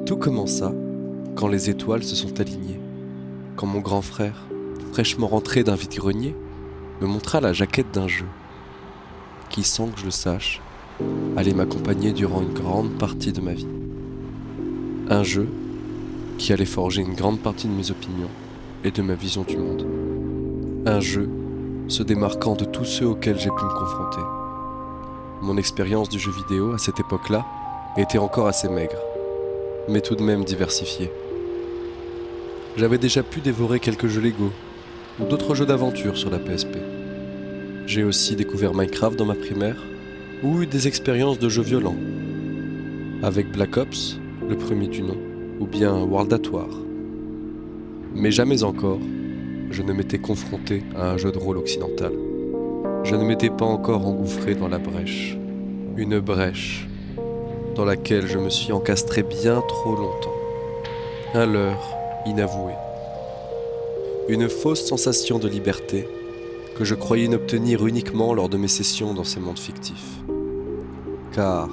Tout commença quand les étoiles se sont alignées, quand mon grand frère, fraîchement rentré d'un vide-grenier, me montra la jaquette d'un jeu qui, sans que je le sache, allait m'accompagner durant une grande partie de ma vie. Un jeu qui allait forger une grande partie de mes opinions et de ma vision du monde. Un jeu se démarquant de tous ceux auxquels j'ai pu me confronter. Mon expérience du jeu vidéo à cette époque-là était encore assez maigre, mais tout de même diversifiée. J'avais déjà pu dévorer quelques jeux Lego ou d'autres jeux d'aventure sur la PSP. J'ai aussi découvert Minecraft dans ma primaire ou eu des expériences de jeux violents avec Black Ops, le premier du nom, ou bien World at War. Mais jamais encore, je ne m'étais confronté à un jeu de rôle occidental. Je ne m'étais pas encore engouffré dans la brèche. Une brèche dans laquelle je me suis encastré bien trop longtemps. Un leurre inavoué. Une fausse sensation de liberté que je croyais n'obtenir uniquement lors de mes sessions dans ces mondes fictifs. Car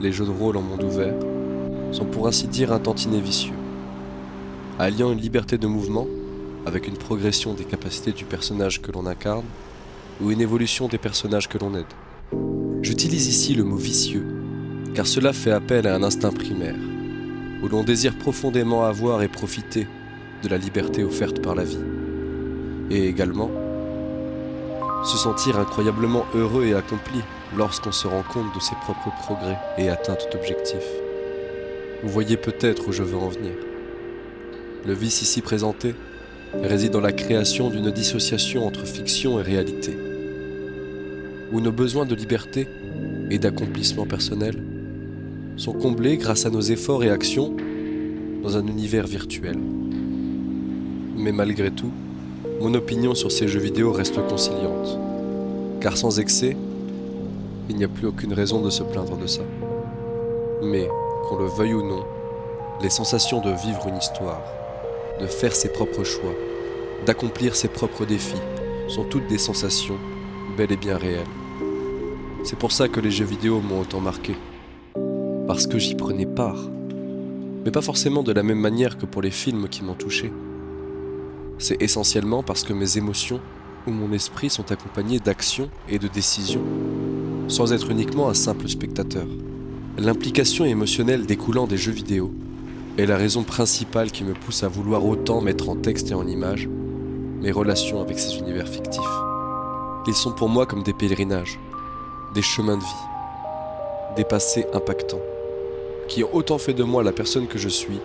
les jeux de rôle en monde ouvert sont pour ainsi dire un tantinet vicieux, alliant une liberté de mouvement avec une progression des capacités du personnage que l'on incarne ou une évolution des personnages que l'on aide. J'utilise ici le mot vicieux car cela fait appel à un instinct primaire où l'on désire profondément avoir et profiter de la liberté offerte par la vie et également se sentir incroyablement heureux et accompli lorsqu'on se rend compte de ses propres progrès et atteintes d'objectifs. Vous voyez peut-être où je veux en venir. Le vice ici présenté réside dans la création d'une dissociation entre fiction et réalité, où nos besoins de liberté et d'accomplissement personnel sont comblés grâce à nos efforts et actions dans un univers virtuel. Mais malgré tout, mon opinion sur ces jeux vidéo reste conciliante, car sans excès, il n'y a plus aucune raison de se plaindre de ça. Mais, qu'on le veuille ou non, les sensations de vivre une histoire, de faire ses propres choix, d'accomplir ses propres défis, sont toutes des sensations bel et bien réelles. C'est pour ça que les jeux vidéo m'ont autant marqué, parce que j'y prenais part, mais pas forcément de la même manière que pour les films qui m'ont touché. C'est essentiellement parce que mes émotions ou mon esprit sont accompagnés d'actions et de décisions, sans être uniquement un simple spectateur. L'implication émotionnelle découlant des jeux vidéo est la raison principale qui me pousse à vouloir autant mettre en texte et en images mes relations avec ces univers fictifs. Ils sont pour moi comme des pèlerinages, des chemins de vie, des passés impactants, qui ont autant fait de moi la personne que je suis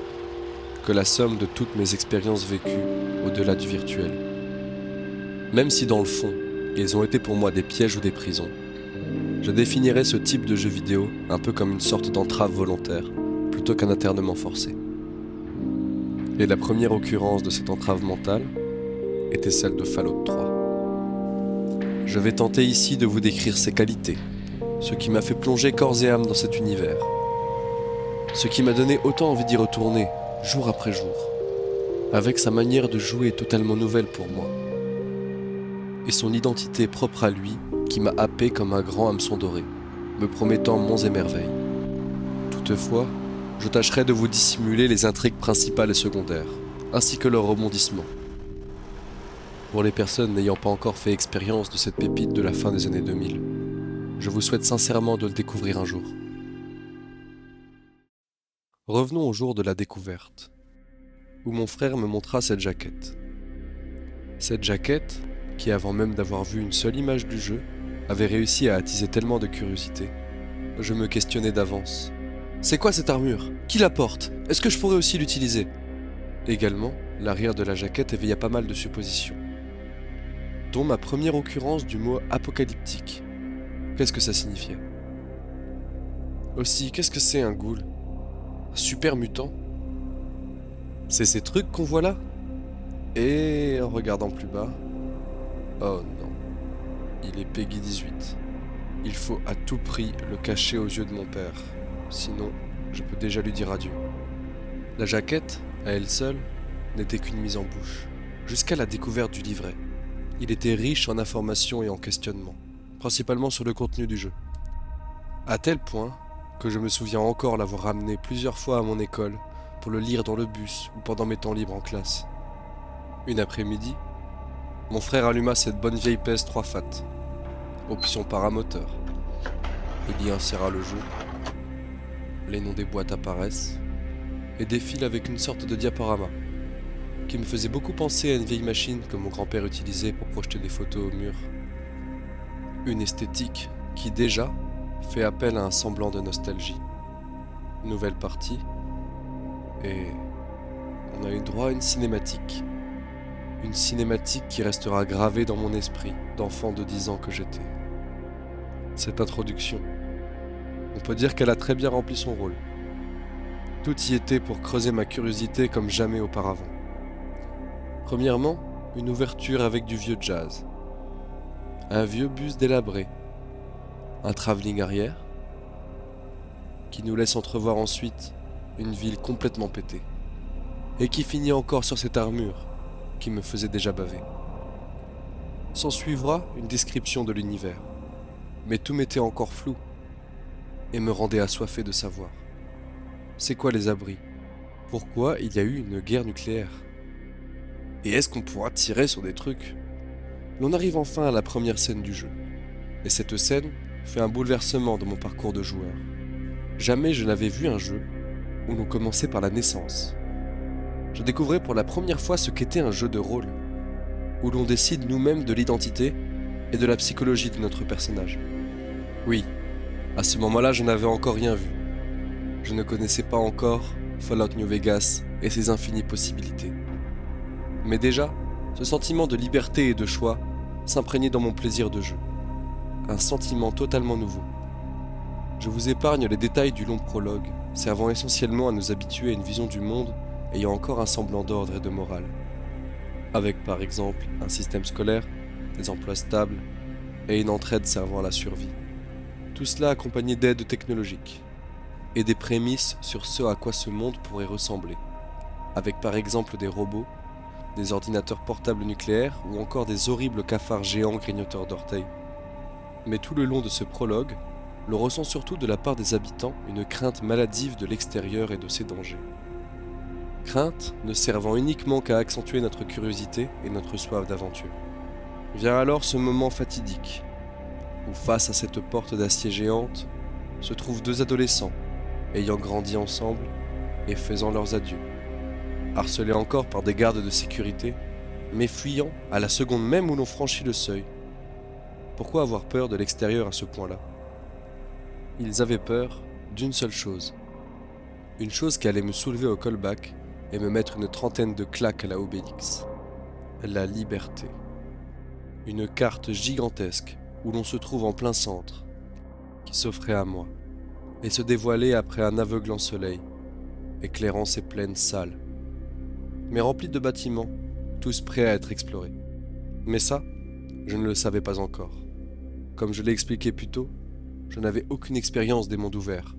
que la somme de toutes mes expériences vécues au-delà du virtuel. Même si dans le fond, ils ont été pour moi des pièges ou des prisons, je définirais ce type de jeu vidéo un peu comme une sorte d'entrave volontaire, plutôt qu'un internement forcé. Et la première occurrence de cette entrave mentale était celle de Fallout 3. Je vais tenter ici de vous décrire ses qualités, ce qui m'a fait plonger corps et âme dans cet univers, ce qui m'a donné autant envie d'y retourner, jour après jour, avec sa manière de jouer totalement nouvelle pour moi, et son identité propre à lui qui m'a happé comme un grand hameçon doré, me promettant monts et merveilles. Toutefois, je tâcherai de vous dissimuler les intrigues principales et secondaires, ainsi que leurs rebondissements. Pour les personnes n'ayant pas encore fait expérience de cette pépite de la fin des années 2000, je vous souhaite sincèrement de le découvrir un jour. Revenons au jour de la découverte, où mon frère me montra cette jaquette. Cette jaquette, qui avant même d'avoir vu une seule image du jeu, avait réussi à attiser tellement de curiosité. Je me questionnais d'avance. C'est quoi cette armure? Qui la porte? Est-ce que je pourrais aussi l'utiliser? Également, l'arrière de la jaquette éveilla pas mal de suppositions, dont ma première occurrence du mot apocalyptique. Qu'est-ce que ça signifiait? Aussi, qu'est-ce que c'est un ghoul? Un super mutant? C'est ces trucs qu'on voit là? Et en regardant plus bas... Oh non, il est Peggy 18. Il faut à tout prix le cacher aux yeux de mon père, sinon je peux déjà lui dire adieu. La jaquette, à elle seule, n'était qu'une mise en bouche, jusqu'à la découverte du livret. Il était riche en informations et en questionnements, principalement sur le contenu du jeu. À tel point que je me souviens encore l'avoir ramené plusieurs fois à mon école pour le lire dans le bus ou pendant mes temps libres en classe. Une après-midi, mon frère alluma cette bonne vieille PS3 Fat, option paramoteur. Il y inséra le jeu, les noms des boîtes apparaissent et défilent avec une sorte de diaporama qui me faisait beaucoup penser à une vieille machine que mon grand-père utilisait pour projeter des photos au mur. Une esthétique qui déjà fait appel à un semblant de nostalgie. Nouvelle partie, et on a eu droit à une cinématique. Une cinématique qui restera gravée dans mon esprit d'enfant de 10 ans que j'étais. Cette introduction, on peut dire qu'elle a très bien rempli son rôle. Tout y était pour creuser ma curiosité comme jamais auparavant. Premièrement, une ouverture avec du vieux jazz. Un vieux bus délabré. Un travelling arrière qui nous laisse entrevoir ensuite une ville complètement pétée. Et qui finit encore sur cette armure qui me faisait déjà baver. S'en suivra une description de l'univers. Mais tout m'était encore flou et me rendait assoiffé de savoir. C'est quoi les abris? Pourquoi il y a eu une guerre nucléaire? Et est-ce qu'on pourra tirer sur des trucs? L'on arrive enfin à la première scène du jeu. Et cette scène fait un bouleversement dans mon parcours de joueur. Jamais je n'avais vu un jeu où l'on commençait par la naissance. Je découvrais pour la première fois ce qu'était un jeu de rôle, où l'on décide nous-mêmes de l'identité et de la psychologie de notre personnage. Oui, à ce moment-là, je n'avais encore rien vu. Je ne connaissais pas encore Fallout New Vegas et ses infinies possibilités. Mais déjà, ce sentiment de liberté et de choix s'imprégnait dans mon plaisir de jeu. Un sentiment totalement nouveau. Je vous épargne les détails du long prologue, servant essentiellement à nous habituer à une vision du monde ayant encore un semblant d'ordre et de morale. Avec par exemple un système scolaire, des emplois stables et une entraide servant à la survie. Tout cela accompagné d'aides technologiques et des prémices sur ce à quoi ce monde pourrait ressembler, avec par exemple des robots, des ordinateurs portables nucléaires ou encore des horribles cafards géants grignoteurs d'orteils. Mais tout le long de ce prologue, l'on ressent surtout de la part des habitants une crainte maladive de l'extérieur et de ses dangers. Crainte ne servant uniquement qu'à accentuer notre curiosité et notre soif d'aventure. Vient alors ce moment fatidique, où face à cette porte d'acier géante, se trouvent deux adolescents, ayant grandi ensemble et faisant leurs adieux. Harcelés encore par des gardes de sécurité, mais fuyant à la seconde même où l'on franchit le seuil. Pourquoi avoir peur de l'extérieur à ce point-là? Ils avaient peur d'une seule chose. Une chose qui allait me soulever au callback et me mettre une trentaine de claques à la Obélix. La liberté. Une carte gigantesque où l'on se trouve en plein centre, qui s'offrait à moi, et se dévoilait après un aveuglant soleil, éclairant ces plaines sales, mais remplies de bâtiments, tous prêts à être explorés. Mais ça, je ne le savais pas encore. Comme je l'ai expliqué plus tôt, je n'avais aucune expérience des mondes ouverts,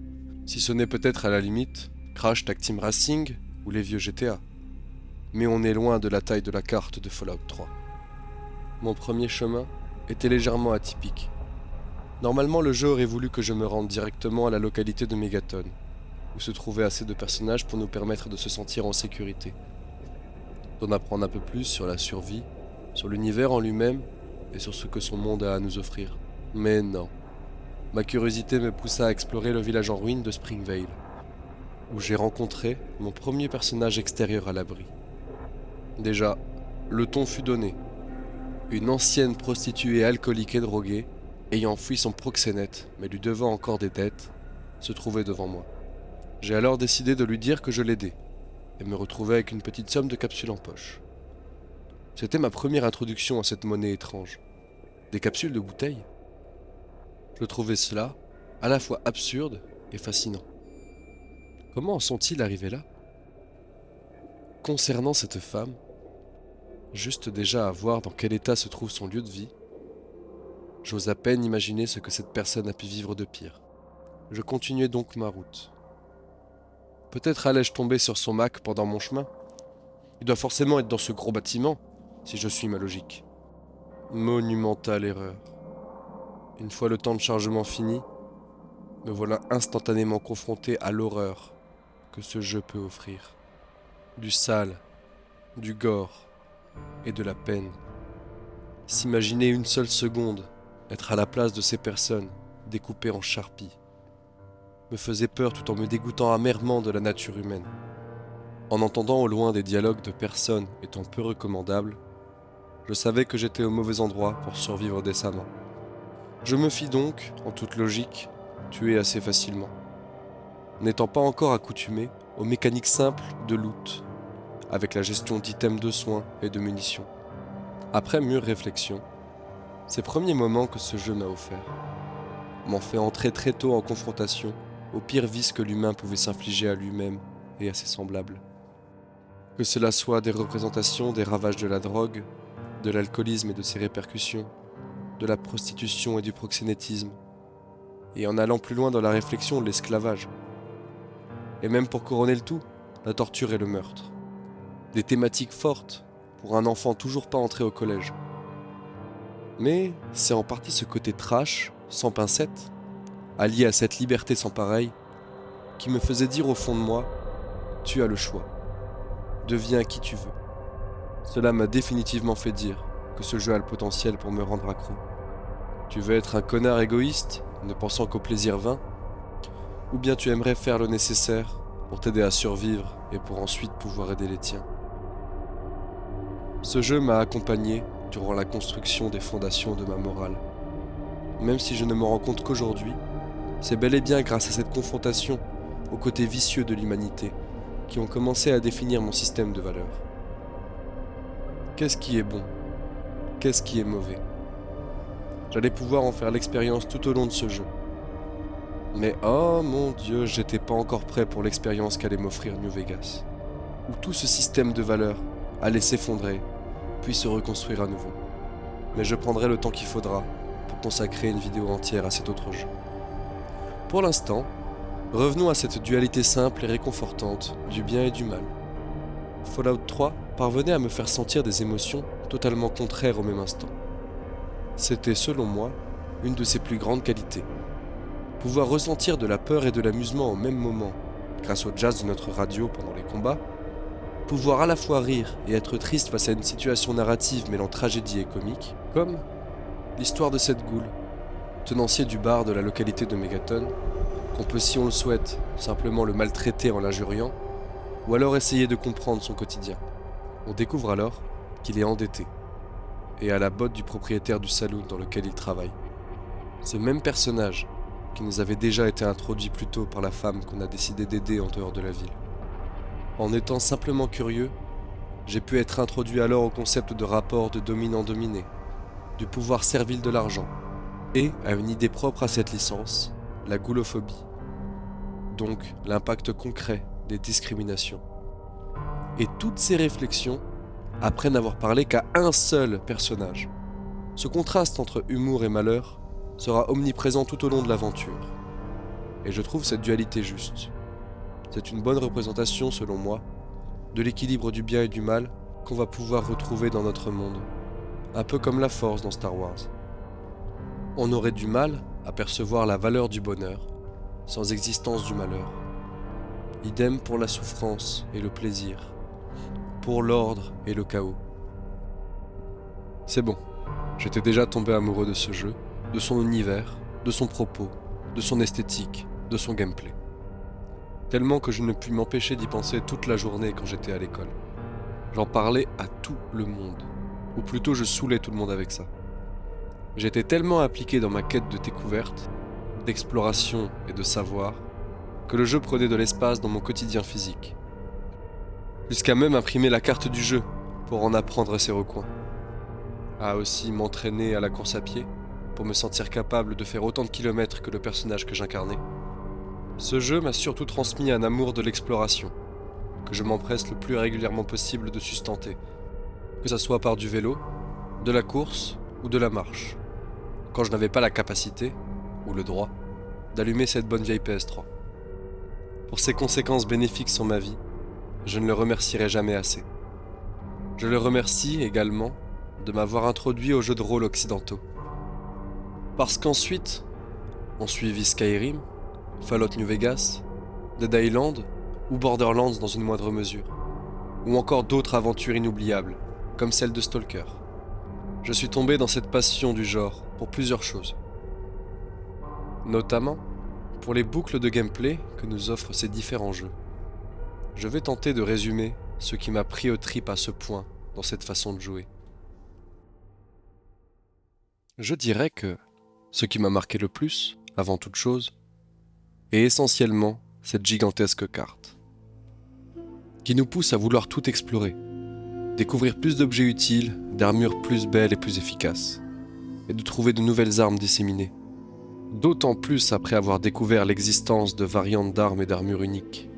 si ce n'est peut-être à la limite Crash Tag Team Racing ou les vieux GTA. Mais on est loin de la taille de la carte de Fallout 3. Mon premier chemin était légèrement atypique. Normalement, le jeu aurait voulu que je me rende directement à la localité de Megaton, où se trouvaient assez de personnages pour nous permettre de se sentir en sécurité, d'en apprendre un peu plus sur la survie, sur l'univers en lui-même et sur ce que son monde a à nous offrir. Mais non. Ma curiosité me poussa à explorer le village en ruine de Springvale, où j'ai rencontré mon premier personnage extérieur à l'abri. Déjà, le ton fut donné. Une ancienne prostituée alcoolique et droguée, ayant fui son proxénète, mais lui devant encore des dettes, se trouvait devant moi. J'ai alors décidé de lui dire que je l'aidais, et me retrouvais avec une petite somme de capsules en poche. C'était ma première introduction à cette monnaie étrange. Des capsules de bouteilles. Je trouvais cela à la fois absurde et fascinant. Comment en sont-ils arrivés là? Concernant cette femme, juste déjà à voir dans quel état se trouve son lieu de vie, j'ose à peine imaginer ce que cette personne a pu vivre de pire. Je continuais donc ma route. Peut-être allais-je tomber sur son Mac pendant mon chemin. Il doit forcément être dans ce gros bâtiment, si je suis ma logique. Monumentale erreur. Une fois le temps de chargement fini, me voilà instantanément confronté à l'horreur que ce jeu peut offrir. du sale, du gore et de la peine. S'imaginer une seule seconde être à la place de ces personnes découpées en charpie me faisait peur tout en me dégoûtant amèrement de la nature humaine. En entendant au loin des dialogues de personnes étant peu recommandables, je savais que j'étais au mauvais endroit pour survivre décemment. Je me fis donc, en toute logique, tuer assez facilement, n'étant pas encore accoutumé aux mécaniques simples de loot, avec la gestion d'items de soins et de munitions. Après mûre réflexion, ces premiers moments que ce jeu m'a offerts m'ont fait entrer très tôt en confrontation aux pires vices que l'humain pouvait s'infliger à lui-même et à ses semblables. Que cela soit des représentations des ravages de la drogue, de l'alcoolisme et de ses répercussions, de la prostitution et du proxénétisme, et en allant plus loin dans la réflexion, l'esclavage. Et même pour couronner le tout, la torture et le meurtre. Des thématiques fortes pour un enfant toujours pas entré au collège. Mais c'est en partie ce côté trash, sans pincettes, allié à cette liberté sans pareille, qui me faisait dire au fond de moi, tu as le choix, deviens qui tu veux. Cela m'a définitivement fait dire que ce jeu a le potentiel pour me rendre accro. Tu veux être un connard égoïste, ne pensant qu'au plaisir vain, ou bien tu aimerais faire le nécessaire pour t'aider à survivre et pour ensuite pouvoir aider les tiens. Ce jeu m'a accompagné durant la construction des fondations de ma morale. Même si je ne me rends compte qu'aujourd'hui, c'est bel et bien grâce à cette confrontation aux côtés vicieux de l'humanité qui ont commencé à définir mon système de valeurs. Qu'est-ce qui est bon? Qu'est-ce qui est mauvais? J'allais pouvoir en faire l'expérience tout au long de ce jeu. Mais oh mon Dieu, j'étais pas encore prêt pour l'expérience qu'allait m'offrir New Vegas, où tout ce système de valeurs allait s'effondrer, puis se reconstruire à nouveau. Mais je prendrai le temps qu'il faudra pour consacrer une vidéo entière à cet autre jeu. Pour l'instant, revenons à cette dualité simple et réconfortante du bien et du mal. Fallout 3 parvenait à me faire sentir des émotions totalement contraires au même instant. C'était, selon moi, une de ses plus grandes qualités. Pouvoir ressentir de la peur et de l'amusement au même moment, grâce au jazz de notre radio pendant les combats, pouvoir à la fois rire et être triste face à une situation narrative mêlant tragédie et comique, comme l'histoire de cette goule, tenancier du bar de la localité de Megaton, qu'on peut, si on le souhaite, simplement le maltraiter en l'injuriant, ou alors essayer de comprendre son quotidien. On découvre alors qu'il est endetté, et à la botte du propriétaire du saloon dans lequel il travaille. Ce même personnage, qui nous avait déjà été introduit plus tôt par la femme qu'on a décidé d'aider en dehors de la ville. En étant simplement curieux, j'ai pu être introduit alors au concept de rapport de dominant-dominé, du pouvoir servile de l'argent, et à une idée propre à cette licence, la goulophobie, donc l'impact concret des discriminations. Et toutes ces réflexions après n'avoir parlé qu'à un seul personnage. Ce contraste entre humour et malheur sera omniprésent tout au long de l'aventure. Et je trouve cette dualité juste. C'est une bonne représentation, selon moi, de l'équilibre du bien et du mal qu'on va pouvoir retrouver dans notre monde. Un peu comme la force dans Star Wars. On aurait du mal à percevoir la valeur du bonheur sans existence du malheur. Idem pour la souffrance et le plaisir, pour l'ordre et le chaos. C'est bon, j'étais déjà tombé amoureux de ce jeu, de son univers, de son propos, de son esthétique, de son gameplay. Tellement que je ne pus m'empêcher d'y penser toute la journée quand j'étais à l'école. J'en parlais à tout le monde, ou plutôt je saoulais tout le monde avec ça. J'étais tellement impliqué dans ma quête de découverte, d'exploration et de savoir, que le jeu prenait de l'espace dans mon quotidien physique. Jusqu'à même imprimer la carte du jeu pour en apprendre ses recoins. À aussi m'entraîner à la course à pied pour me sentir capable de faire autant de kilomètres que le personnage que j'incarnais. Ce jeu m'a surtout transmis un amour de l'exploration, que je m'empresse le plus régulièrement possible de sustenter, que ça soit par du vélo, de la course ou de la marche, quand je n'avais pas la capacité, ou le droit, d'allumer cette bonne vieille PS3. Pour ses conséquences bénéfiques sur ma vie, je ne le remercierai jamais assez. Je le remercie également de m'avoir introduit aux jeux de rôle occidentaux. Parce qu'ensuite, on suivit Skyrim, Fallout New Vegas, Dead Island ou Borderlands dans une moindre mesure. ou encore d'autres aventures inoubliables, comme celle de Stalker. Je suis tombé dans cette passion du genre pour plusieurs choses. Notamment pour les boucles de gameplay que nous offrent ces différents jeux. Je vais tenter de résumer ce qui m'a pris aux tripes à ce point dans cette façon de jouer. Je dirais que ce qui m'a marqué le plus, avant toute chose, est essentiellement cette gigantesque carte, qui nous pousse à vouloir tout explorer, découvrir plus d'objets utiles, d'armures plus belles et plus efficaces, et de trouver de nouvelles armes disséminées. D'autant plus après avoir découvert l'existence de variantes d'armes et d'armures uniques.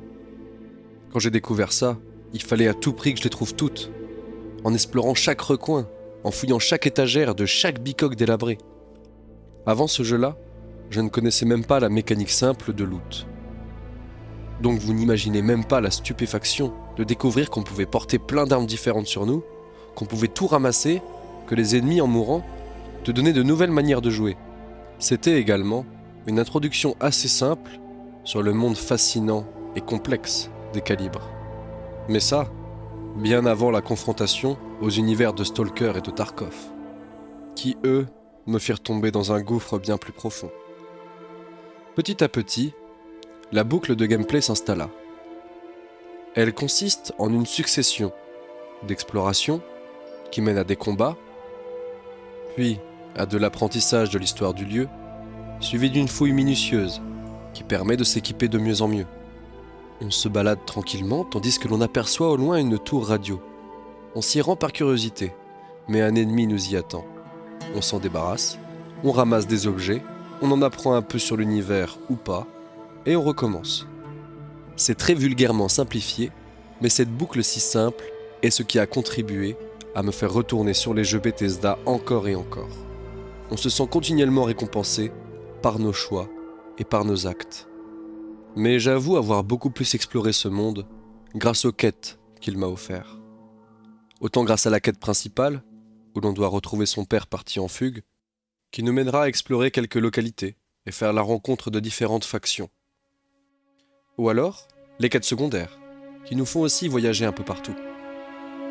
Quand j'ai découvert ça, il fallait à tout prix que je les trouve toutes, en explorant chaque recoin, en fouillant chaque étagère de chaque bicoque délabré. Avant ce jeu-là, je ne connaissais même pas la mécanique simple de loot. Donc vous n'imaginez même pas la stupéfaction de découvrir qu'on pouvait porter plein d'armes différentes sur nous, qu'on pouvait tout ramasser, que les ennemis en mourant te donnaient de nouvelles manières de jouer. C'était également une introduction assez simple sur le monde fascinant et complexe des calibres. Mais ça, bien avant la confrontation aux univers de Stalker et de Tarkov, qui eux me firent tomber dans un gouffre bien plus profond. Petit à petit, la boucle de gameplay s'installa. Elle consiste en une succession d'explorations qui mènent à des combats, puis à de l'apprentissage de l'histoire du lieu, suivi d'une fouille minutieuse qui permet de s'équiper de mieux en mieux. On se balade tranquillement tandis que l'on aperçoit au loin une tour radio. On s'y rend par curiosité, mais un ennemi nous y attend. On s'en débarrasse, on ramasse des objets, on en apprend un peu sur l'univers ou pas, et on recommence. C'est très vulgairement simplifié, mais cette boucle si simple est ce qui a contribué à me faire retourner sur les jeux Bethesda encore et encore. On se sent continuellement récompensé par nos choix et par nos actes. Mais j'avoue avoir beaucoup plus exploré ce monde grâce aux quêtes qu'il m'a offertes. Autant grâce à la quête principale, où l'on doit retrouver son père parti en fugue, qui nous mènera à explorer quelques localités et faire la rencontre de différentes factions. Ou alors, les quêtes secondaires, qui nous font aussi voyager un peu partout,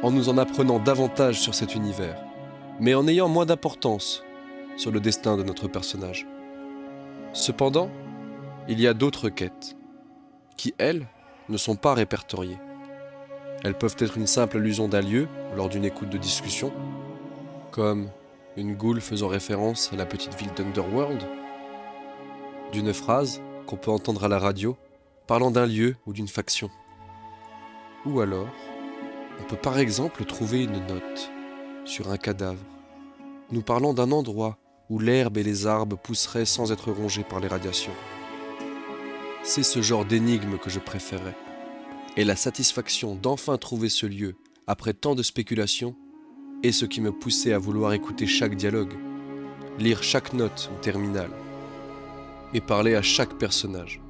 en nous en apprenant davantage sur cet univers, mais en ayant moins d'importance sur le destin de notre personnage. Cependant, il y a d'autres quêtes, qui, elles, ne sont pas répertoriées. Elles peuvent être une simple allusion d'un lieu lors d'une écoute de discussion, comme une goule faisant référence à la petite ville d'Underworld, d'une phrase qu'on peut entendre à la radio parlant d'un lieu ou d'une faction. Ou alors, on peut par exemple trouver une note sur un cadavre, nous parlant d'un endroit où l'herbe et les arbres pousseraient sans être rongés par les radiations. C'est ce genre d'énigme que je préférais, et la satisfaction d'enfin trouver ce lieu après tant de spéculations est ce qui me poussait à vouloir écouter chaque dialogue, lire chaque note ou terminale, et parler à chaque personnage.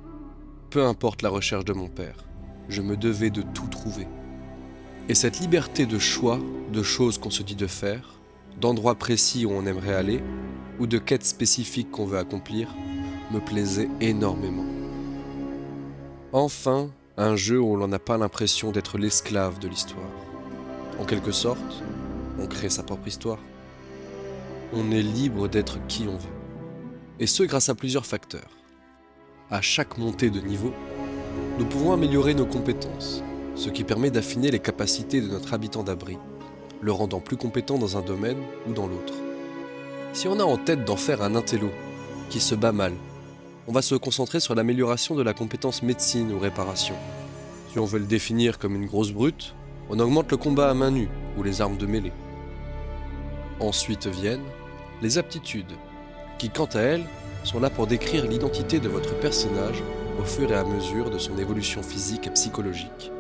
Peu importe la recherche de mon père, je me devais de tout trouver. Et cette liberté de choix, de choses qu'on se dit de faire, d'endroits précis où on aimerait aller, ou de quêtes spécifiques qu'on veut accomplir, me plaisait énormément. Enfin, un jeu où l'on n'a pas l'impression d'être l'esclave de l'histoire. En quelque sorte, on crée sa propre histoire. On est libre d'être qui on veut. Et ce grâce à plusieurs facteurs. À chaque montée de niveau, nous pouvons améliorer nos compétences, ce qui permet d'affiner les capacités de notre habitant d'abri, le rendant plus compétent dans un domaine ou dans l'autre. Si on a en tête d'en faire un intello qui se bat mal, on va se concentrer sur l'amélioration de la compétence médecine ou réparation. Si on veut le définir comme une grosse brute, on augmente le combat à main nue ou les armes de mêlée. Ensuite viennent les aptitudes, qui quant à elles sont là pour décrire l'identité de votre personnage au fur et à mesure de son évolution physique et psychologique.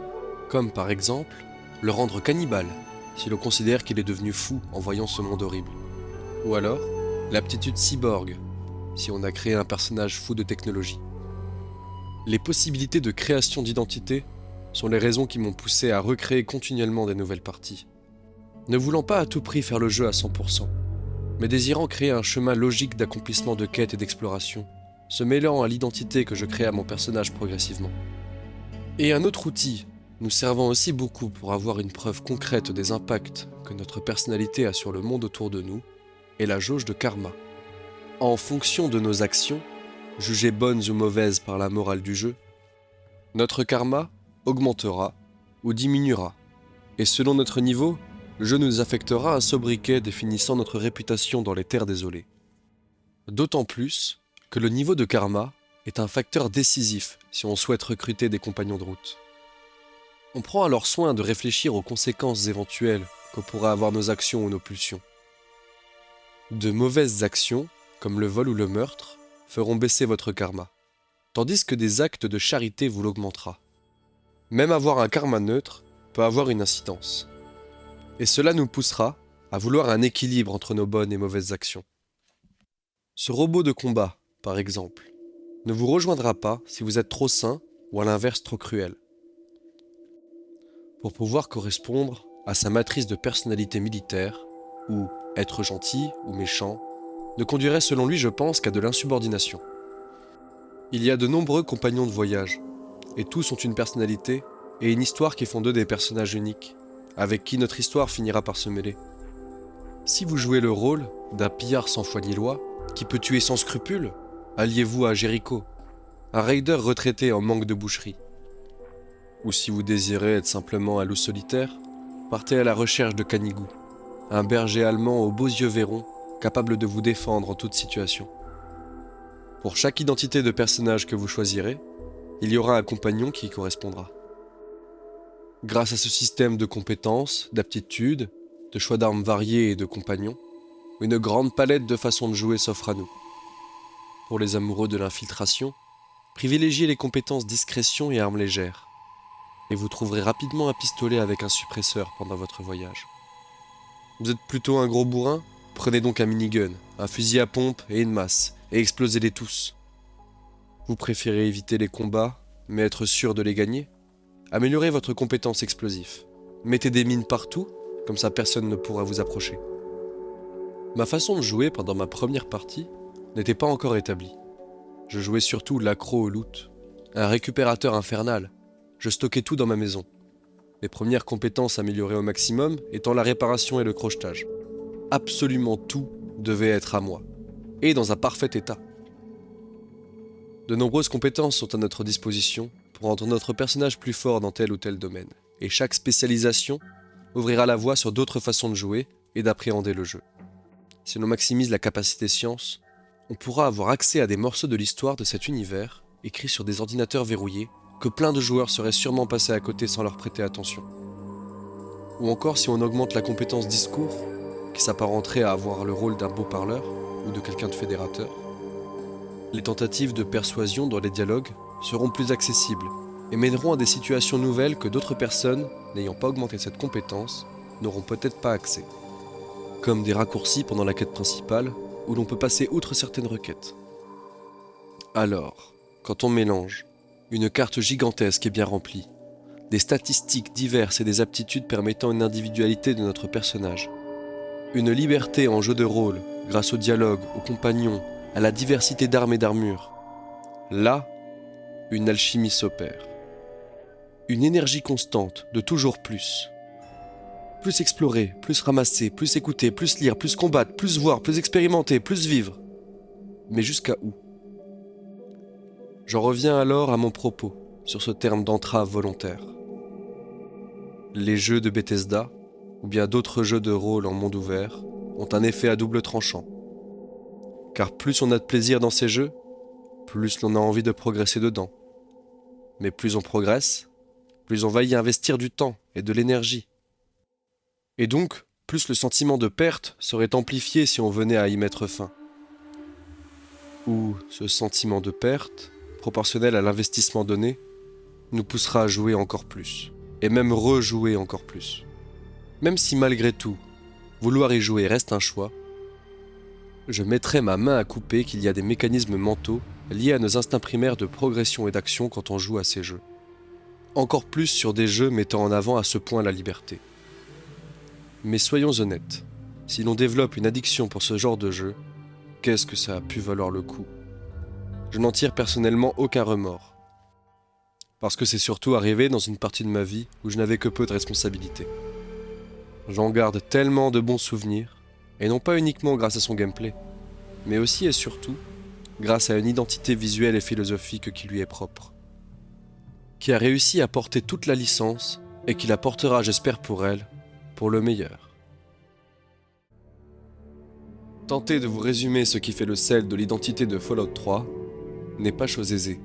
Comme par exemple, le rendre cannibale, si l'on considère qu'il est devenu fou en voyant ce monde horrible. Ou alors, l'aptitude cyborg, si on a créé un personnage fou de technologie. Les possibilités de création d'identité sont les raisons qui m'ont poussé à recréer continuellement des nouvelles parties. Ne voulant pas à tout prix faire le jeu à 100%, mais désirant créer un chemin logique d'accomplissement de quête et d'exploration, se mêlant à l'identité que je crée à mon personnage progressivement. Et un autre outil nous servant aussi beaucoup pour avoir une preuve concrète des impacts que notre personnalité a sur le monde autour de nous, est la jauge de karma. En fonction de nos actions, jugées bonnes ou mauvaises par la morale du jeu, notre karma augmentera ou diminuera, et selon notre niveau, le jeu nous affectera un sobriquet définissant notre réputation dans les terres désolées. D'autant plus que le niveau de karma est un facteur décisif si on souhaite recruter des compagnons de route. On prend alors soin de réfléchir aux conséquences éventuelles que pourraient avoir nos actions ou nos pulsions. De mauvaises actions, comme le vol ou le meurtre, feront baisser votre karma, tandis que des actes de charité vous l'augmentera. Même avoir un karma neutre peut avoir une incidence. Et cela nous poussera à vouloir un équilibre entre nos bonnes et mauvaises actions. Ce robot de combat, par exemple, ne vous rejoindra pas si vous êtes trop sain ou à l'inverse trop cruel. Pour pouvoir correspondre à sa matrice de personnalité militaire, ou être gentil ou méchant, ne conduirait selon lui, je pense, qu'à de l'insubordination. Il y a de nombreux compagnons de voyage, et tous ont une personnalité et une histoire qui font d'eux des personnages uniques, avec qui notre histoire finira par se mêler. Si vous jouez le rôle d'un pillard sans foi ni loi, qui peut tuer sans scrupule, alliez-vous à Jéricho, un raider retraité en manque de boucherie. Ou si vous désirez être simplement un loup solitaire, partez à la recherche de Canigou, un berger allemand aux beaux yeux vairons, capable de vous défendre en toute situation. Pour chaque identité de personnage que vous choisirez, il y aura un compagnon qui y correspondra. Grâce à ce système de compétences, d'aptitudes, de choix d'armes variés et de compagnons, une grande palette de façons de jouer s'offre à nous. Pour les amoureux de l'infiltration, privilégiez les compétences discrétion et armes légères, et vous trouverez rapidement un pistolet avec un suppresseur pendant votre voyage. Vous êtes plutôt un gros bourrin? Prenez donc un minigun, un fusil à pompe et une masse, et explosez-les tous. Vous préférez éviter les combats, mais être sûr de les gagner? Améliorez votre compétence explosive. Mettez des mines partout, comme ça personne ne pourra vous approcher. Ma façon de jouer pendant ma première partie n'était pas encore établie. Je jouais surtout l'accro au loot, un récupérateur infernal. Je stockais tout dans ma maison. Mes premières compétences améliorées au maximum étant la réparation et le crochetage. Absolument tout devait être à moi, et dans un parfait état. De nombreuses compétences sont à notre disposition pour rendre notre personnage plus fort dans tel ou tel domaine, et chaque spécialisation ouvrira la voie sur d'autres façons de jouer et d'appréhender le jeu. Si l'on maximise la capacité science, on pourra avoir accès à des morceaux de l'histoire de cet univers, écrits sur des ordinateurs verrouillés, que plein de joueurs seraient sûrement passés à côté sans leur prêter attention. Ou encore si on augmente la compétence discours, qui s'apparenterait à avoir le rôle d'un beau parleur ou de quelqu'un de fédérateur. Les tentatives de persuasion dans les dialogues seront plus accessibles et mèneront à des situations nouvelles que d'autres personnes, n'ayant pas augmenté cette compétence, n'auront peut-être pas accès. Comme des raccourcis pendant la quête principale, où l'on peut passer outre certaines requêtes. Alors, quand on mélange une carte gigantesque et bien remplie, des statistiques diverses et des aptitudes permettant une individualité de notre personnage, une liberté en jeu de rôle grâce au dialogue, aux compagnons, à la diversité d'armes et d'armures, là, une alchimie s'opère. Une énergie constante de toujours plus. Plus explorer, plus ramasser, plus écouter, plus lire, plus combattre, plus voir, plus expérimenter, plus vivre. Mais jusqu'à où? J'en reviens alors à mon propos sur ce terme d'entrave volontaire. Les jeux de Bethesda, ou bien d'autres jeux de rôle en monde ouvert, ont un effet à double tranchant. Car plus on a de plaisir dans ces jeux, plus l'on a envie de progresser dedans. Mais plus on progresse, plus on va y investir du temps et de l'énergie. Et donc, plus le sentiment de perte serait amplifié si on venait à y mettre fin. Ou ce sentiment de perte, proportionnel à l'investissement donné, nous poussera à jouer encore plus, et même rejouer encore plus. Même si malgré tout, vouloir y jouer reste un choix, je mettrai ma main à couper qu'il y a des mécanismes mentaux liés à nos instincts primaires de progression et d'action quand on joue à ces jeux. Encore plus sur des jeux mettant en avant à ce point la liberté. Mais soyons honnêtes, si l'on développe une addiction pour ce genre de jeu, qu'est-ce que ça a pu valoir le coup? Je n'en tire personnellement aucun remords. parce que c'est surtout arrivé dans une partie de ma vie où je n'avais que peu de responsabilités. J'en garde tellement de bons souvenirs, et non pas uniquement grâce à son gameplay, mais aussi et surtout grâce à une identité visuelle et philosophique qui lui est propre, qui a réussi à porter toute la licence et qui la portera, j'espère pour elle, pour le meilleur. Tenter de vous résumer ce qui fait le sel de l'identité de Fallout 3 n'est pas chose aisée.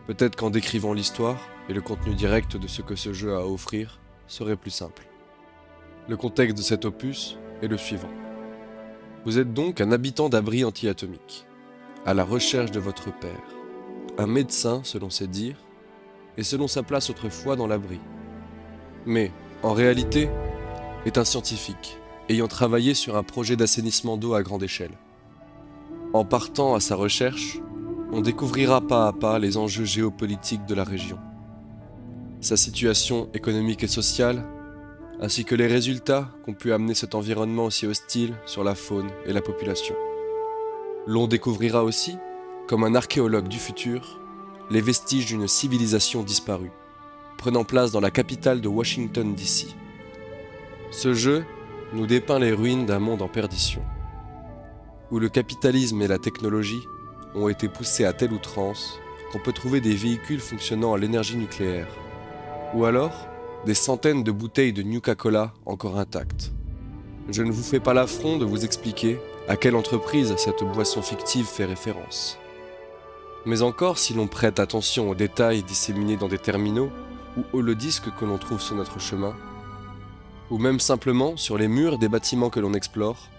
Peut-être qu'en décrivant l'histoire et le contenu direct de ce que ce jeu a à offrir serait plus simple. Le contexte de cet opus est le suivant. Vous êtes donc un habitant d'abri anti-atomique, à la recherche de votre père, un médecin selon ses dires, et selon sa place autrefois dans l'abri. Mais, en réalité, est un scientifique, ayant travaillé sur un projet d'assainissement d'eau à grande échelle. En partant à sa recherche, on découvrira pas à pas les enjeux géopolitiques de la région, sa situation économique et sociale, ainsi que les résultats qu'ont pu amener cet environnement aussi hostile sur la faune et la population. L'on découvrira aussi, comme un archéologue du futur, les vestiges d'une civilisation disparue, prenant place dans la capitale de Washington DC. Ce jeu nous dépeint les ruines d'un monde en perdition, où le capitalisme et la technologie ont été poussés à telle outrance qu'on peut trouver des véhicules fonctionnant à l'énergie nucléaire, ou alors des centaines de bouteilles de Nuka-Cola encore intactes. Je ne vous fais pas l'affront de vous expliquer à quelle entreprise cette boisson fictive fait référence. Mais encore si l'on prête attention aux détails disséminés dans des terminaux ou holodisques que l'on trouve sur notre chemin, ou même simplement sur les murs des bâtiments que l'on explore,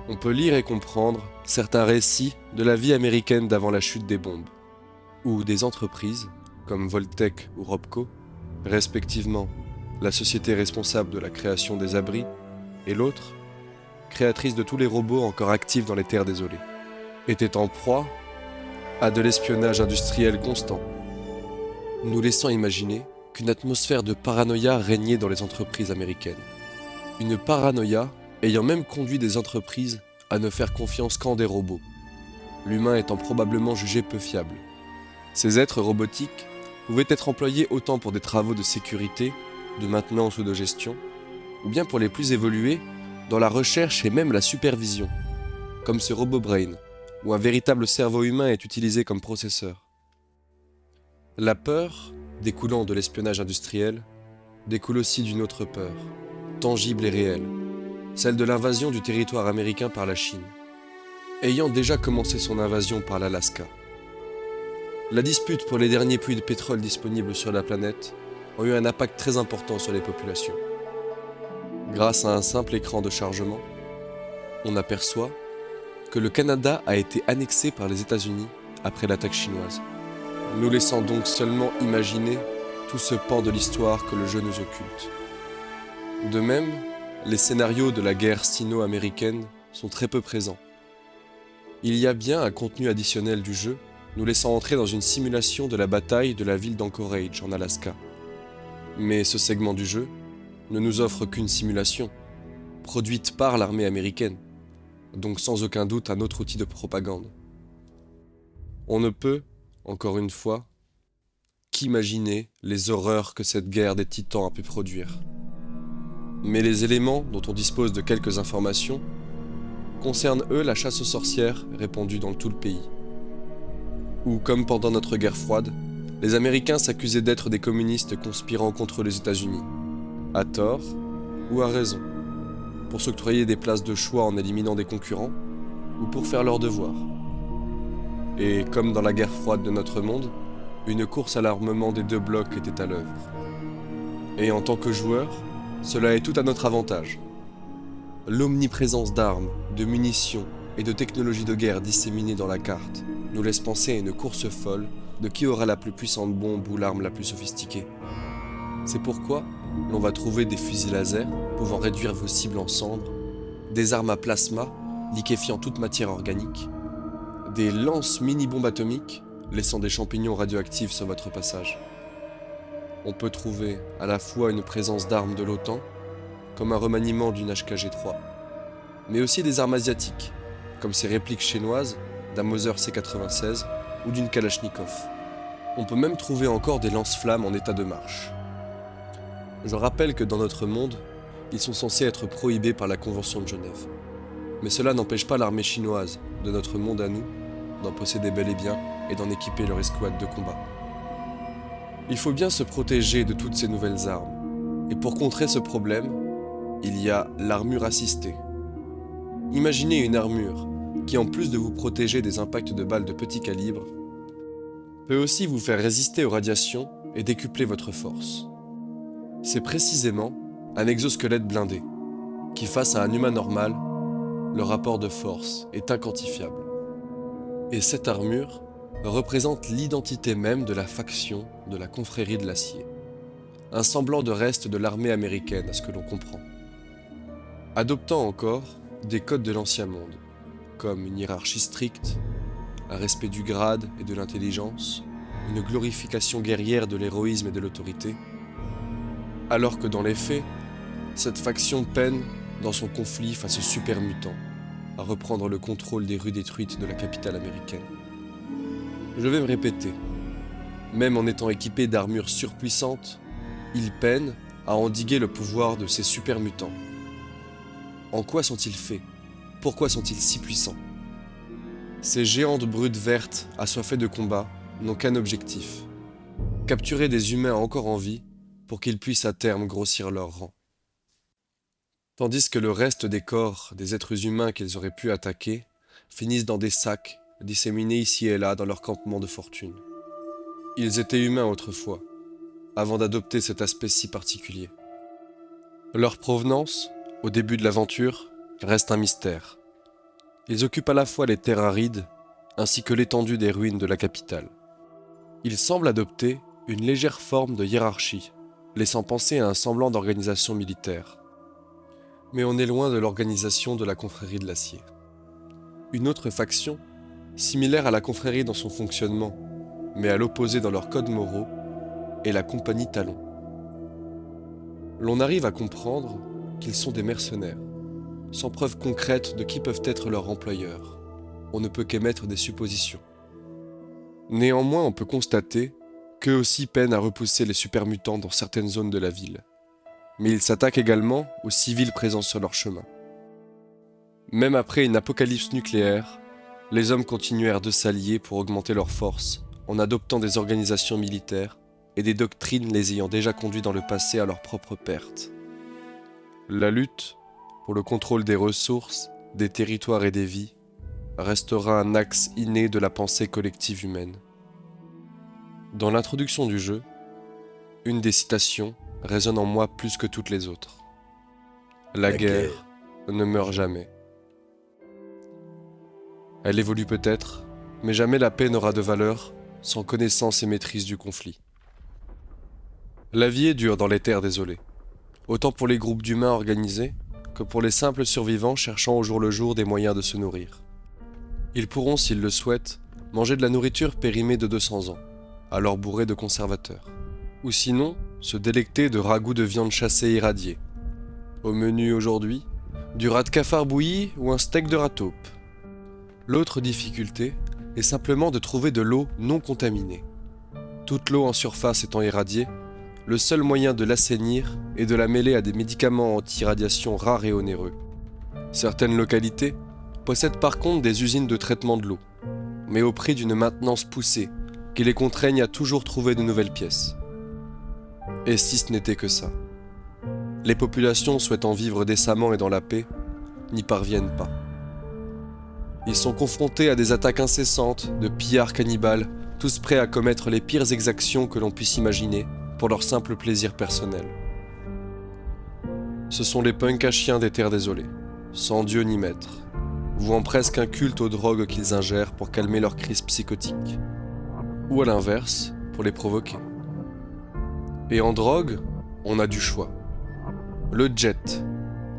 on peut lire et comprendre certains récits de la vie américaine d'avant la chute des bombes, où des entreprises, comme Voltec ou Robco, respectivement la société responsable de la création des abris et l'autre, créatrice de tous les robots encore actifs dans les terres désolées, étaient en proie à de l'espionnage industriel constant, nous laissant imaginer qu'une atmosphère de paranoïa régnait dans les entreprises américaines. Une paranoïa ayant même conduit des entreprises à ne faire confiance qu'en des robots, l'humain étant probablement jugé peu fiable. Ces êtres robotiques pouvaient être employés autant pour des travaux de sécurité, de maintenance ou de gestion, ou bien pour les plus évolués, dans la recherche et même la supervision, comme ce RoboBrain, où un véritable cerveau humain est utilisé comme processeur. La peur, découlant de l'espionnage industriel, découle aussi d'une autre peur, tangible et réelle, celle de l'invasion du territoire américain par la Chine, ayant déjà commencé son invasion par l'Alaska. La dispute pour les derniers puits de pétrole disponibles sur la planète a eu un impact très important sur les populations. Grâce à un simple écran de chargement, on aperçoit que le Canada a été annexé par les États-Unis après l'attaque chinoise, nous laissant donc seulement imaginer tout ce pan de l'histoire que le jeu nous occulte. De même, les scénarios de la guerre sino-américaine sont très peu présents. Il y a bien un contenu additionnel du jeu, nous laissant entrer dans une simulation de la bataille de la ville d'Anchorage en Alaska. Mais ce segment du jeu ne nous offre qu'une simulation, produite par l'armée américaine, donc sans aucun doute un autre outil de propagande. On ne peut, encore une fois, qu'imaginer les horreurs que cette guerre des titans a pu produire. Mais les éléments dont on dispose de quelques informations concernent eux la chasse aux sorcières répandue dans tout le pays. Ou comme pendant notre guerre froide, les Américains s'accusaient d'être des communistes conspirant contre les États-Unis, à tort ou à raison, pour s'octroyer des places de choix en éliminant des concurrents, ou pour faire leur devoir. Et comme dans la guerre froide de notre monde, une course à l'armement des deux blocs était à l'œuvre. Et en tant que joueur, cela est tout à notre avantage. L'omniprésence d'armes, de munitions et de technologies de guerre disséminées dans la carte nous laisse penser à une course folle de qui aura la plus puissante bombe ou l'arme la plus sophistiquée. C'est pourquoi l'on va trouver des fusils laser pouvant réduire vos cibles en cendres, des armes à plasma liquéfiant toute matière organique, des lances mini-bombes atomiques laissant des champignons radioactifs sur votre passage. On peut trouver à la fois une présence d'armes de l'OTAN, comme un remaniement d'une HKG-3, mais aussi des armes asiatiques, comme ces répliques chinoises d'un Mauser C-96 ou d'une Kalachnikov. On peut même trouver encore des lance-flammes en état de marche. Je rappelle que dans notre monde, ils sont censés être prohibés par la Convention de Genève. Mais cela n'empêche pas l'armée chinoise, de notre monde à nous, d'en posséder bel et bien et d'en équiper leur escouade de combat. Il faut bien se protéger de toutes ces nouvelles armes. Et pour contrer ce problème, il y a l'armure assistée. Imaginez une armure qui, en plus de vous protéger des impacts de balles de petit calibre, peut aussi vous faire résister aux radiations et décupler votre force. C'est précisément un exosquelette blindé, qui face à un humain normal, le rapport de force est inquantifiable. Et cette armure représente l'identité même de la faction de la confrérie de l'acier. Un semblant de reste de l'armée américaine, à ce que l'on comprend. Adoptant encore des codes de l'ancien monde, comme une hiérarchie stricte, un respect du grade et de l'intelligence, une glorification guerrière de l'héroïsme et de l'autorité, alors que dans les faits, cette faction peine, dans son conflit face aux super mutants, à reprendre le contrôle des rues détruites de la capitale américaine. Je vais me répéter, même en étant équipés d'armures surpuissantes, ils peinent à endiguer le pouvoir de ces super mutants. En quoi sont-ils faits? Pourquoi sont-ils si puissants? Ces géantes brutes vertes, assoiffées de combat, n'ont qu'un objectif: capturer des humains encore en vie pour qu'ils puissent à terme grossir leur rang. Tandis que le reste des corps des êtres humains qu'ils auraient pu attaquer finissent dans des sacs disséminés ici et là dans leur campement de fortune. Ils étaient humains autrefois, avant d'adopter cet aspect si particulier. Leur provenance, au début de l'aventure, reste un mystère. Ils occupent à la fois les terres arides ainsi que l'étendue des ruines de la capitale. Ils semblent adopter une légère forme de hiérarchie, laissant penser à un semblant d'organisation militaire. Mais on est loin de l'organisation de la confrérie de l'acier. Une autre faction, similaire à la confrérie dans son fonctionnement, mais à l'opposé dans leurs codes moraux, est la compagnie Talon. L'on arrive à comprendre qu'ils sont des mercenaires, sans preuve concrète de qui peuvent être leurs employeurs. On ne peut qu'émettre des suppositions. Néanmoins, on peut constater qu'eux aussi peinent à repousser les supermutants dans certaines zones de la ville. Mais ils s'attaquent également aux civils présents sur leur chemin. Même après une apocalypse nucléaire, les hommes continuèrent de s'allier pour augmenter leur force en adoptant des organisations militaires et des doctrines les ayant déjà conduits dans le passé à leur propre perte. La lutte pour le contrôle des ressources, des territoires et des vies restera un axe inné de la pensée collective humaine. Dans l'introduction du jeu, une des citations résonne en moi plus que toutes les autres. La guerre ne meurt jamais. Elle évolue peut-être, mais jamais la paix n'aura de valeur sans connaissance et maîtrise du conflit. La vie est dure dans les terres désolées, autant pour les groupes d'humains organisés que pour les simples survivants cherchant au jour le jour des moyens de se nourrir. Ils pourront, s'ils le souhaitent, manger de la nourriture périmée de 200 ans, alors bourrée de conservateurs. Ou sinon, se délecter de ragoûts de viande chassée irradiée. Au menu aujourd'hui, du rat de cafard bouilli ou un steak de rat taupe. L'autre difficulté est simplement de trouver de l'eau non contaminée. Toute l'eau en surface étant irradiée, le seul moyen de l'assainir est de la mêler à des médicaments anti-radiation rares et onéreux. Certaines localités possèdent par contre des usines de traitement de l'eau, mais au prix d'une maintenance poussée qui les contraignent à toujours trouver de nouvelles pièces. Et si ce n'était que ça, les populations souhaitant vivre décemment et dans la paix n'y parviennent pas. Ils sont confrontés à des attaques incessantes de pillards cannibales, tous prêts à commettre les pires exactions que l'on puisse imaginer pour leur simple plaisir personnel. Ce sont les punks à chiens des terres désolées, sans Dieu ni maître, vouant presque un culte aux drogues qu'ils ingèrent pour calmer leurs crises psychotiques, ou à l'inverse, pour les provoquer. Et en drogue, on a du choix. Le jet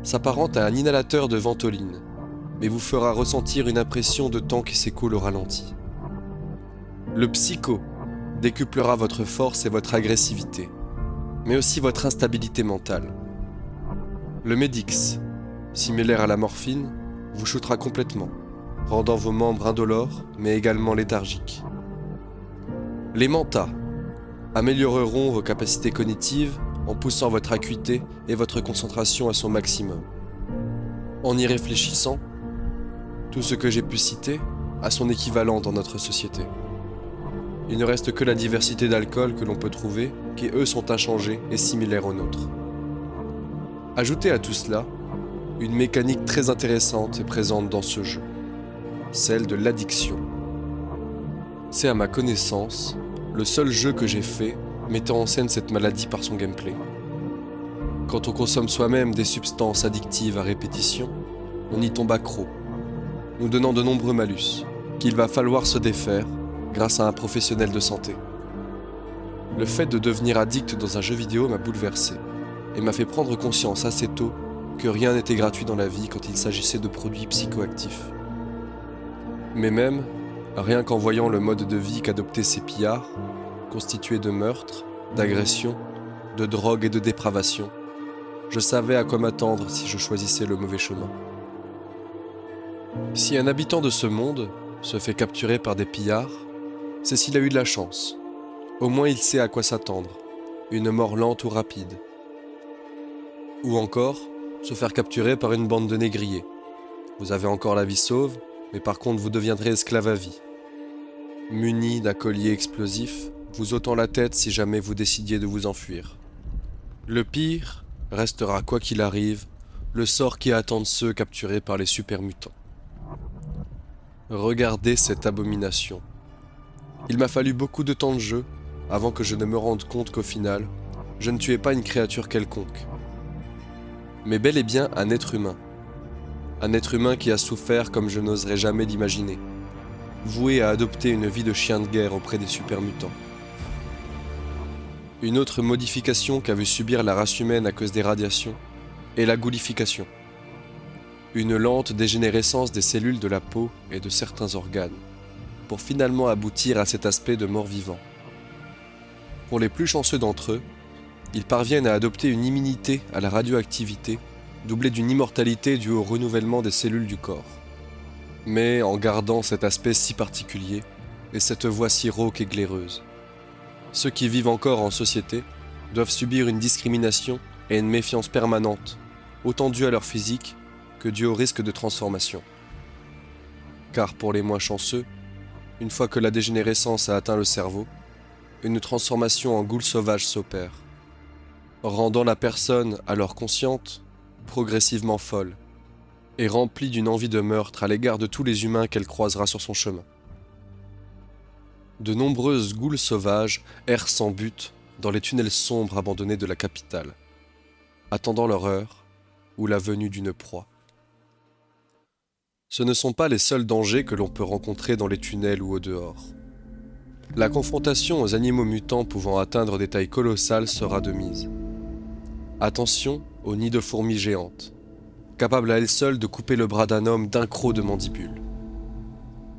s'apparente à un inhalateur de ventoline, mais vous fera ressentir une impression de temps qui s'écoule au ralenti. Le psycho décuplera votre force et votre agressivité, mais aussi votre instabilité mentale. Le Medix, similaire à la morphine, vous shootera complètement, rendant vos membres indolores, mais également léthargiques. Les mentats amélioreront vos capacités cognitives en poussant votre acuité et votre concentration à son maximum. En y réfléchissant, tout ce que j'ai pu citer a son équivalent dans notre société. Il ne reste que la diversité d'alcools que l'on peut trouver, qui eux sont inchangés et similaires aux nôtres. Ajoutez à tout cela, une mécanique très intéressante est présente dans ce jeu, celle de l'addiction. C'est à ma connaissance, le seul jeu que j'ai fait mettant en scène cette maladie par son gameplay. Quand on consomme soi-même des substances addictives à répétition, on y tombe accro, nous donnant de nombreux malus, qu'il va falloir se défaire grâce à un professionnel de santé. Le fait de devenir addict dans un jeu vidéo m'a bouleversé et m'a fait prendre conscience assez tôt que rien n'était gratuit dans la vie quand il s'agissait de produits psychoactifs. Mais même, rien qu'en voyant le mode de vie qu'adoptaient ces pillards, constitué de meurtres, d'agressions, de drogue et de dépravation, je savais à quoi m'attendre si je choisissais le mauvais chemin. Si un habitant de ce monde se fait capturer par des pillards, c'est s'il a eu de la chance. Au moins il sait à quoi s'attendre, une mort lente ou rapide. Ou encore, se faire capturer par une bande de négriers. Vous avez encore la vie sauve, mais par contre vous deviendrez esclave à vie. Muni d'un collier explosif, vous ôtant la tête si jamais vous décidiez de vous enfuir. Le pire restera, quoi qu'il arrive, le sort qui attend ceux capturés par les super mutants. Regardez cette abomination. Il m'a fallu beaucoup de temps de jeu avant que je ne me rende compte qu'au final, je ne tuais pas une créature quelconque, mais bel et bien un être humain. Un être humain qui a souffert comme je n'oserais jamais l'imaginer, voué à adopter une vie de chien de guerre auprès des super mutants. Une autre modification qu'a vu subir la race humaine à cause des radiations est la goulification. Une lente dégénérescence des cellules de la peau et de certains organes, pour finalement aboutir à cet aspect de mort-vivant. Pour les plus chanceux d'entre eux, ils parviennent à adopter une immunité à la radioactivité, doublée d'une immortalité due au renouvellement des cellules du corps. Mais en gardant cet aspect si particulier et cette voix si rauque et glaireuse. Ceux qui vivent encore en société doivent subir une discrimination et une méfiance permanente, autant due à leur physique que due au risque de transformation. Car pour les moins chanceux, une fois que la dégénérescence a atteint le cerveau, une transformation en goule sauvage s'opère, rendant la personne alors consciente, progressivement folle, et remplie d'une envie de meurtre à l'égard de tous les humains qu'elle croisera sur son chemin. De nombreuses goules sauvages errent sans but dans les tunnels sombres abandonnés de la capitale, attendant leur heure ou la venue d'une proie. Ce ne sont pas les seuls dangers que l'on peut rencontrer dans les tunnels ou au dehors. La confrontation aux animaux mutants pouvant atteindre des tailles colossales sera de mise. Attention aux nids de fourmis géantes, capables à elles seules de couper le bras d'un homme d'un croc de mandibule.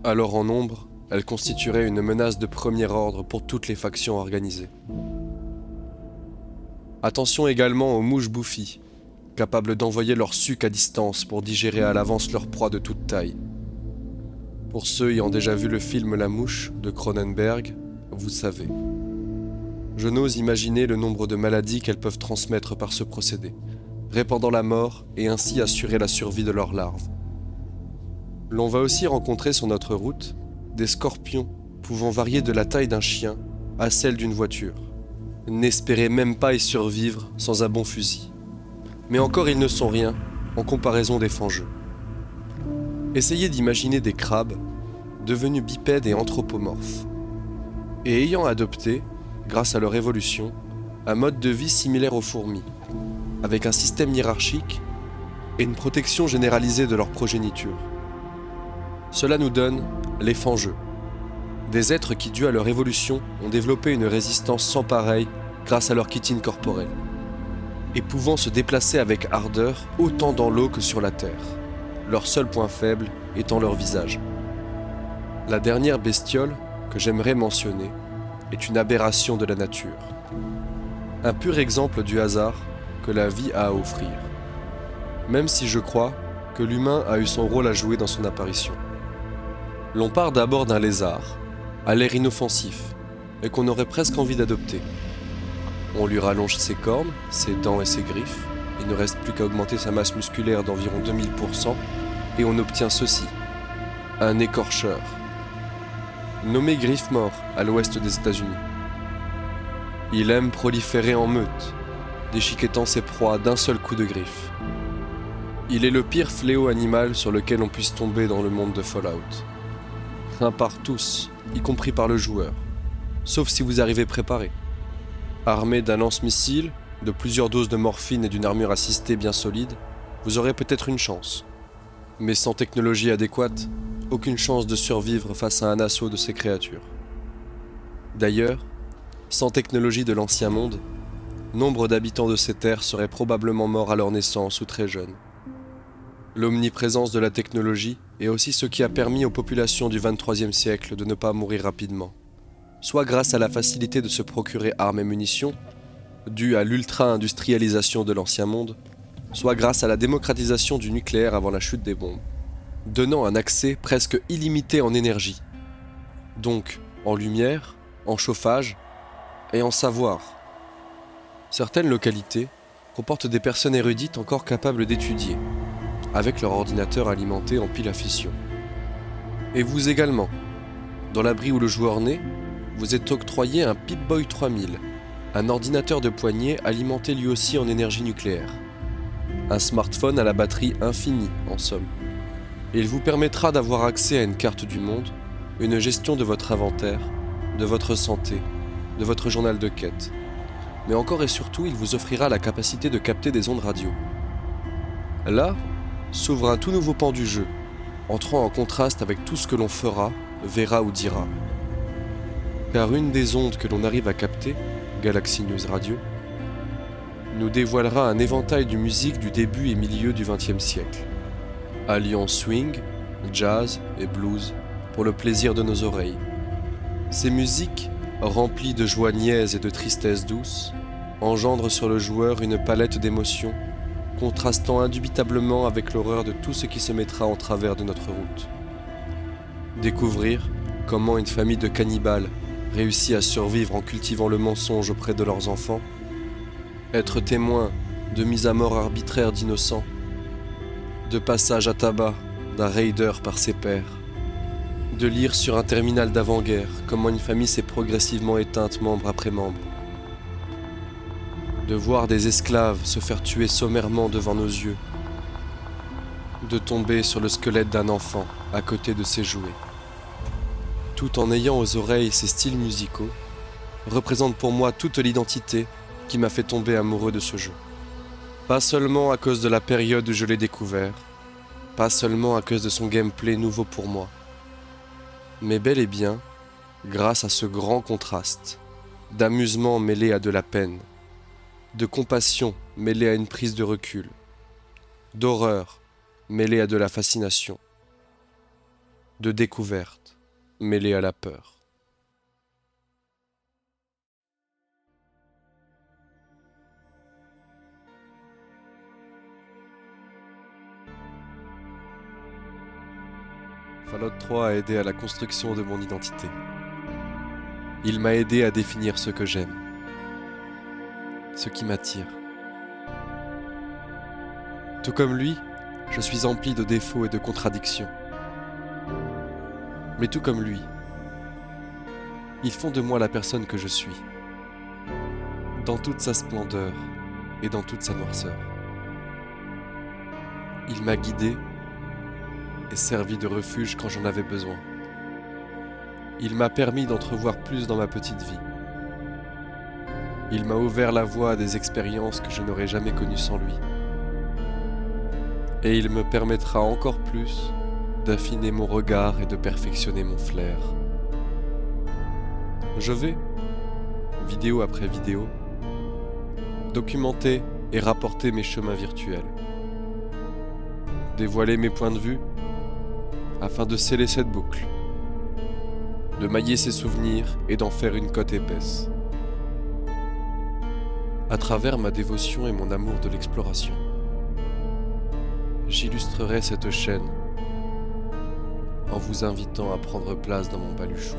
Alors en nombre, elles constitueraient une menace de premier ordre pour toutes les factions organisées. Attention également aux mouches bouffies, capables d'envoyer leur suc à distance pour digérer à l'avance leur proie de toute taille. Pour ceux ayant déjà vu le film La Mouche de Cronenberg, vous savez. Je n'ose imaginer le nombre de maladies qu'elles peuvent transmettre par ce procédé, répandant la mort et ainsi assurer la survie de leurs larves. L'on va aussi rencontrer sur notre route des scorpions pouvant varier de la taille d'un chien à celle d'une voiture. N'espérez même pas y survivre sans un bon fusil. Mais encore ils ne sont rien en comparaison des fangeux. Essayez d'imaginer des crabes devenus bipèdes et anthropomorphes, et ayant adopté, grâce à leur évolution, un mode de vie similaire aux fourmis, avec un système hiérarchique et une protection généralisée de leur progéniture. Cela nous donne les fangeux, des êtres qui, dû à leur évolution, ont développé une résistance sans pareille grâce à leur chitine corporelle, et pouvant se déplacer avec ardeur autant dans l'eau que sur la terre, leur seul point faible étant leur visage. La dernière bestiole que j'aimerais mentionner est une aberration de la nature, un pur exemple du hasard que la vie a à offrir, même si je crois que l'humain a eu son rôle à jouer dans son apparition. L'on part d'abord d'un lézard, à l'air inoffensif, et qu'on aurait presque envie d'adopter. On lui rallonge ses cornes, ses dents et ses griffes, il ne reste plus qu'à augmenter sa masse musculaire d'environ 2000%, et on obtient ceci, un écorcheur, nommé Griffemore à l'ouest des États-Unis. Il aime proliférer en meute, déchiquetant ses proies d'un seul coup de griffe. Il est le pire fléau animal sur lequel on puisse tomber dans le monde de Fallout. Craint par tous, y compris par le joueur, sauf si vous arrivez préparé. Armé d'un lance-missile, de plusieurs doses de morphine et d'une armure assistée bien solide, vous aurez peut-être une chance. Mais sans technologie adéquate, aucune chance de survivre face à un assaut de ces créatures. D'ailleurs, sans technologie de l'ancien monde, nombre d'habitants de ces terres seraient probablement morts à leur naissance ou très jeunes. L'omniprésence de la technologie est aussi ce qui a permis aux populations du XXIIIe siècle de ne pas mourir rapidement, soit grâce à la facilité de se procurer armes et munitions, due à l'ultra-industrialisation de l'ancien monde, soit grâce à la démocratisation du nucléaire avant la chute des bombes, donnant un accès presque illimité en énergie, donc en lumière, en chauffage et en savoir. Certaines localités comportent des personnes érudites encore capables d'étudier, avec leur ordinateur alimenté en pile à fission. Et vous également. Dans l'abri où le joueur naît, vous êtes octroyé un Pip-Boy 3000, un ordinateur de poignée alimenté lui aussi en énergie nucléaire. Un smartphone à la batterie infinie, en somme. Et il vous permettra d'avoir accès à une carte du monde, une gestion de votre inventaire, de votre santé, de votre journal de quête. Mais encore et surtout, il vous offrira la capacité de capter des ondes radio. Là, s'ouvre un tout nouveau pan du jeu, entrant en contraste avec tout ce que l'on fera, verra ou dira. Car une des ondes que l'on arrive à capter, Galaxy News Radio, nous dévoilera un éventail de musique du début et milieu du XXe siècle, alliant swing, jazz et blues pour le plaisir de nos oreilles. Ces musiques, remplies de joie niaise et de tristesse douce, engendrent sur le joueur une palette d'émotions contrastant indubitablement avec l'horreur de tout ce qui se mettra en travers de notre route. Découvrir comment une famille de cannibales réussit à survivre en cultivant le mensonge auprès de leurs enfants, être témoin de mise à mort arbitraire d'innocents, de passage à tabac d'un raider par ses pairs, de lire sur un terminal d'avant-guerre comment une famille s'est progressivement éteinte membre après membre, de voir des esclaves se faire tuer sommairement devant nos yeux, de tomber sur le squelette d'un enfant à côté de ses jouets. Tout en ayant aux oreilles ces styles musicaux, représente pour moi toute l'identité qui m'a fait tomber amoureux de ce jeu. Pas seulement à cause de la période où je l'ai découvert, pas seulement à cause de son gameplay nouveau pour moi, mais bel et bien grâce à ce grand contraste, d'amusement mêlé à de la peine, de compassion mêlée à une prise de recul, d'horreur mêlée à de la fascination, de découverte mêlée à la peur. Fallout 3 a aidé à la construction de mon identité. Il m'a aidé à définir ce que j'aime, ce qui m'attire. Tout comme lui, je suis empli de défauts et de contradictions. Mais tout comme lui, ils font de moi la personne que je suis, dans toute sa splendeur et dans toute sa noirceur. Il m'a guidé et servi de refuge quand j'en avais besoin. Il m'a permis d'entrevoir plus dans ma petite vie. Il m'a ouvert la voie à des expériences que je n'aurais jamais connues sans lui. Et il me permettra encore plus d'affiner mon regard et de perfectionner mon flair. Je vais, vidéo après vidéo, documenter et rapporter mes chemins virtuels. Dévoiler mes points de vue afin de sceller cette boucle, de mailler ses souvenirs et d'en faire une cotte épaisse. À travers ma dévotion et mon amour de l'exploration, j'illustrerai cette chaîne en vous invitant à prendre place dans mon baluchon.